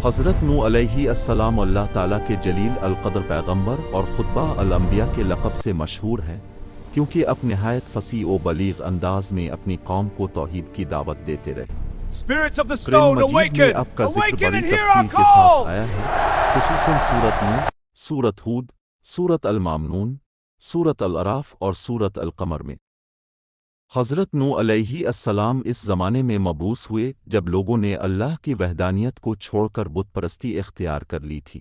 حضرت نوح علیہ السلام اللہ تعالیٰ کے جلیل القدر پیغمبر اور خطبہ الانبیاء کے لقب سے مشہور ہیں، کیونکہ اب نہایت فصیح و بلیغ انداز میں اپنی قوم کو توحید کی دعوت دیتے رہے۔ Spirits of the Quran stone, مجید میں awaken! اب کا ذکر Awaken بڑی and hear تفصیل our کے ساتھ call! آیا ہے، خصوصاً سورت نوح، سورت ہود، سورت المامنون، سورت الاعراف اور سورت القمر میں۔ حضرت نوح علیہ السلام اس زمانے میں مبعوث ہوئے جب لوگوں نے اللہ کی وحدانیت کو چھوڑ کر بت پرستی اختیار کر لی تھی۔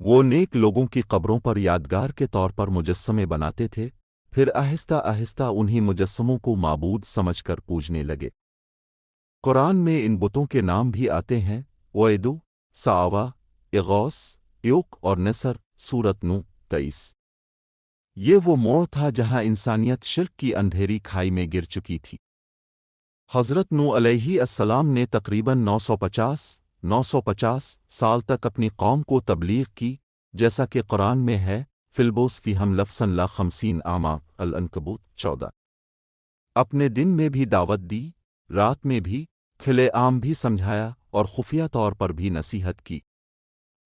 وہ نیک لوگوں کی قبروں پر یادگار کے طور پر مجسمے بناتے تھے، پھر آہستہ آہستہ انہی مجسموں کو معبود سمجھ کر پوجنے لگے۔ قرآن میں ان بتوں کے نام بھی آتے ہیں: ویدو، ساوا، اغوث، یوک اور نصر۔ سورت نوح 23۔ یہ وہ موڑ تھا جہاں انسانیت شرک کی اندھیری کھائی میں گر چکی تھی۔ حضرت نوح علیہ السلام نے تقریباً 950 سال تک اپنی قوم کو تبلیغ کی، جیسا کہ قرآن میں ہے: فلبوس فی ہم لفظاً لا 50 عاما، العنکبوت 14۔ اپنے دن میں بھی دعوت دی، رات میں بھی، کھلے عام بھی سمجھایا اور خفیہ طور پر بھی نصیحت کی۔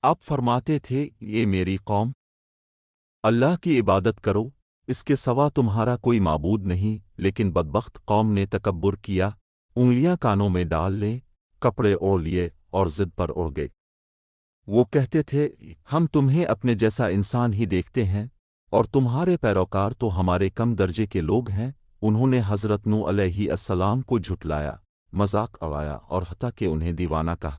آپ فرماتے تھے: یہ میری قوم، اللہ کی عبادت کرو، اس کے سوا تمہارا کوئی معبود نہیں۔ لیکن بدبخت قوم نے تکبر کیا، انگلیاں کانوں میں ڈال لیں، کپڑے اوڑھ لیے اور ضد پر اڑ گئے۔ وہ کہتے تھے: ہم تمہیں اپنے جیسا انسان ہی دیکھتے ہیں اور تمہارے پیروکار تو ہمارے کم درجے کے لوگ ہیں۔ انہوں نے حضرت نوح علیہ السلام کو جھٹلایا، مذاق اڑایا اور حتیٰ کہ انہیں دیوانہ کہا۔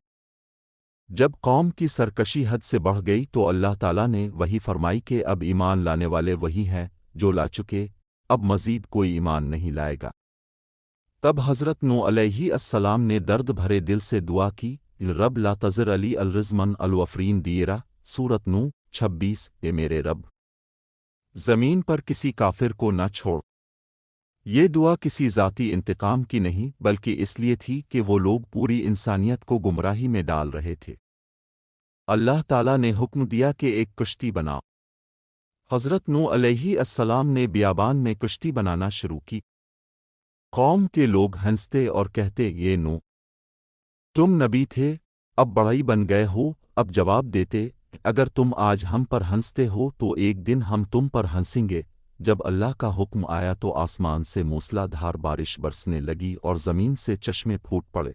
جب قوم کی سرکشی حد سے بڑھ گئی تو اللہ تعالیٰ نے وحی فرمائی کہ اب ایمان لانے والے وہی ہیں جو لا چکے، اب مزید کوئی ایمان نہیں لائے گا۔ تب حضرت نوح علیہ السلام نے درد بھرے دل سے دعا کی: رب لا تذر علی الرزمن الوفرین دیرہ۔ سورت نوح 26۔ اے میرے رب، زمین پر کسی کافر کو نہ چھوڑ۔ یہ دعا کسی ذاتی انتقام کی نہیں، بلکہ اس لیے تھی کہ وہ لوگ پوری انسانیت کو گمراہی میں ڈال رہے تھے۔ اللہ تعالیٰ نے حکم دیا کہ ایک کشتی بناؤ۔ حضرت نوح علیہ السلام نے بیابان میں کشتی بنانا شروع کی۔ قوم کے لوگ ہنستے اور کہتے: یہ نوح، تم نبی تھے، اب بڑائی بن گئے ہو۔ اب جواب دیتے: اگر تم آج ہم پر ہنستے ہو تو ایک دن ہم تم پر ہنسیں گے۔ جب اللہ کا حکم آیا تو آسمان سے موسلا دھار بارش برسنے لگی اور زمین سے چشمے پھوٹ پڑے۔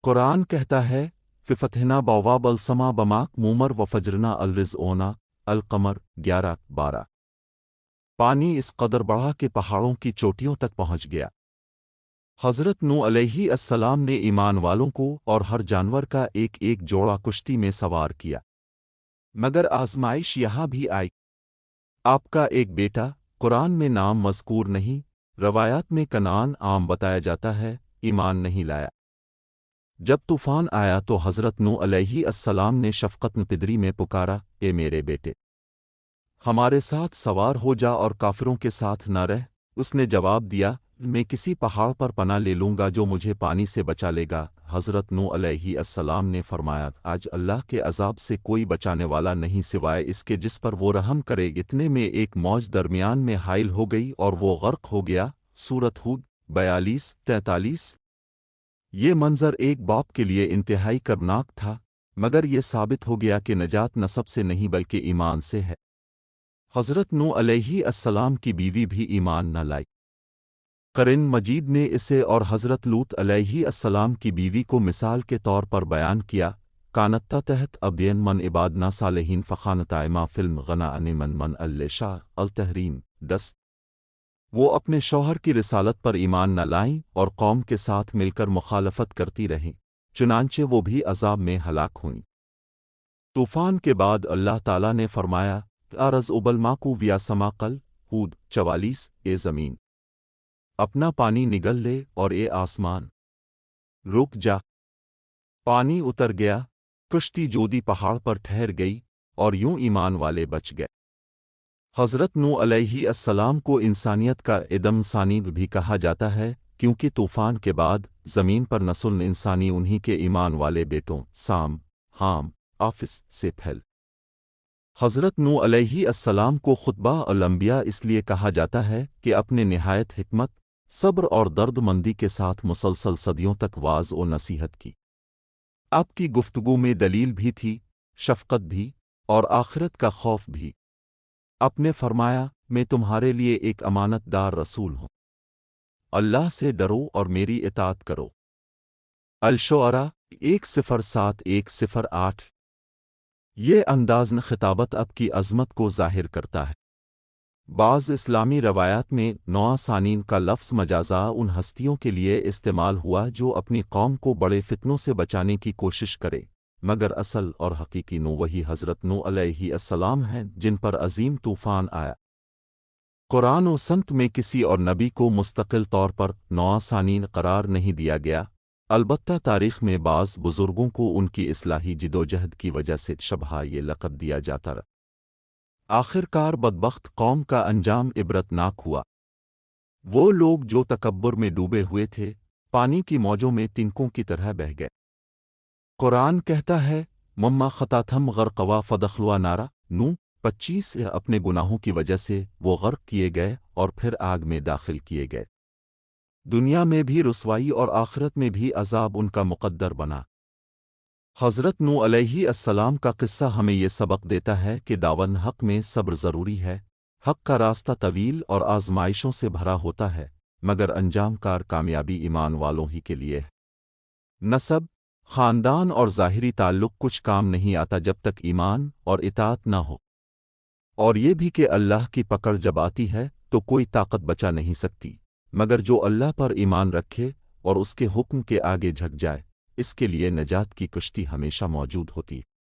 قرآن کہتا ہے: ففتحنا بواب السما بماک مومر وفجرنا الرزقنا القمر 11-12۔ پانی اس قدر بڑھا کہ پہاڑوں کی چوٹیوں تک پہنچ گیا۔ حضرت نوح علیہ السلام نے ایمان والوں کو اور ہر جانور کا ایک ایک جوڑا کشتی میں سوار کیا، مگر آزمائش یہاں بھی آئی۔ آپ کا ایک بیٹا، قرآن میں نام مذکور نہیں، روایات میں کنعان عام بتایا جاتا ہے، ایمان نہیں لایا۔ جب طوفان آیا تو حضرت نوح علیہ السلام نے شفقت پدری میں پکارا: اے میرے بیٹے، ہمارے ساتھ سوار ہو جا اور کافروں کے ساتھ نہ رہ۔ اس نے جواب دیا: میں کسی پہاڑ پر پناہ لے لوں گا جو مجھے پانی سے بچا لے گا۔ حضرت نوح علیہ السلام نے فرمایا: آج اللہ کے عذاب سے کوئی بچانے والا نہیں سوائے اس کے جس پر وہ رحم کرے۔ اتنے میں ایک موج درمیان میں حائل ہو گئی اور وہ غرق ہو گیا۔ سورت ہود 42-43۔ یہ منظر ایک باپ کے لیے انتہائی کربناک تھا، مگر یہ ثابت ہو گیا کہ نجات نسب سے نہیں بلکہ ایمان سے ہے۔ حضرت نوح علیہ السلام کی بیوی بھی ایمان نہ لائی۔ قرآن مجید نے اسے اور حضرت لوط علیہ السلام کی بیوی کو مثال کے طور پر بیان کیا: کانتا تحت عبدین من عبادنا صالحین فخانتہما فی الغنى من الشاء التحریم 10۔ وہ اپنے شوہر کی رسالت پر ایمان نہ لائیں اور قوم کے ساتھ مل کر مخالفت کرتی رہیں، چنانچہ وہ بھی عذاب میں ہلاک ہوئیں۔ طوفان کے بعد اللہ تعالیٰ نے فرمایا: ارض ابل ماکو ویا سماقل۔ ہود 44۔ اے زمین، اپنا پانی نگل لے، اور اے آسمان، رک جا۔ پانی اتر گیا، کشتی جودی پہاڑ پر ٹھہر گئی، اور یوں ایمان والے بچ گئے۔ حضرت نوح علیہ السلام کو انسانیت کا ادم ثانی بھی کہا جاتا ہے، کیونکہ طوفان کے بعد زمین پر نسل انسانی انہی کے ایمان والے بیٹوں سام، حام، آفس سے پھیل۔ حضرت نوح علیہ السلام کو خطبہ الانبیاء اس لیے کہا جاتا ہے کہ اپنے نہایت حکمت، صبر اور درد مندی کے ساتھ مسلسل صدیوں تک واعظ و نصیحت کی۔ آپ کی گفتگو میں دلیل بھی تھی، شفقت بھی، اور آخرت کا خوف بھی۔ آپ نے فرمایا، میں تمہارے لیے ایک امانت دار رسول ہوں۔ اللہ سے ڈرو اور میری اطاعت کرو۔ الشعراء 107-108۔ یہ انداز خطابت اب کی عظمت کو ظاہر کرتا ہے۔ بعض اسلامی روایات میں نوح ثانین کا لفظ مجازہ ان ہستیوں کے لیے استعمال ہوا جو اپنی قوم کو بڑے فتنوں سے بچانے کی کوشش کرے، مگر اصل اور حقیقی نو وہی حضرت نوح علیہ السلام ہیں جن پر عظیم طوفان آیا۔ قرآن و سنت میں کسی اور نبی کو مستقل طور پر نوح ثانین قرار نہیں دیا گیا، البتہ تاریخ میں بعض بزرگوں کو ان کی اصلاحی جدوجہد کی وجہ سے شبہ یہ لقب دیا جاتا رہا۔ آخر کار بدبخت قوم کا انجام عبرتناک ہوا۔ وہ لوگ جو تکبر میں ڈوبے ہوئے تھے، پانی کی موجوں میں تنکوں کی طرح بہہ گئے۔ قرآن کہتا ہے، مما خطاتھم غرقوا فدخلوا نارا، نو 25 اپنے گناہوں کی وجہ سے وہ غرق کیے گئے اور پھر آگ میں داخل کیے گئے۔ دنیا میں بھی رسوائی اور آخرت میں بھی عذاب ان کا مقدر بنا۔ حضرت نوح علیہ السلام کا قصہ ہمیں یہ سبق دیتا ہے کہ دعوت حق میں صبر ضروری ہے۔ حق کا راستہ طویل اور آزمائشوں سے بھرا ہوتا ہے، مگر انجام کار کامیابی ایمان والوں ہی کے لیے ہے۔ نسب، خاندان اور ظاہری تعلق کچھ کام نہیں آتا جب تک ایمان اور اطاعت نہ ہو، اور یہ بھی کہ اللہ کی پکڑ جب آتی ہے تو کوئی طاقت بچا نہیں سکتی، مگر جو اللہ پر ایمان رکھے اور اس کے حکم کے آگے جھک جائے، اس کے لیے نجات کی کشتی ہمیشہ موجود ہوتی ہے۔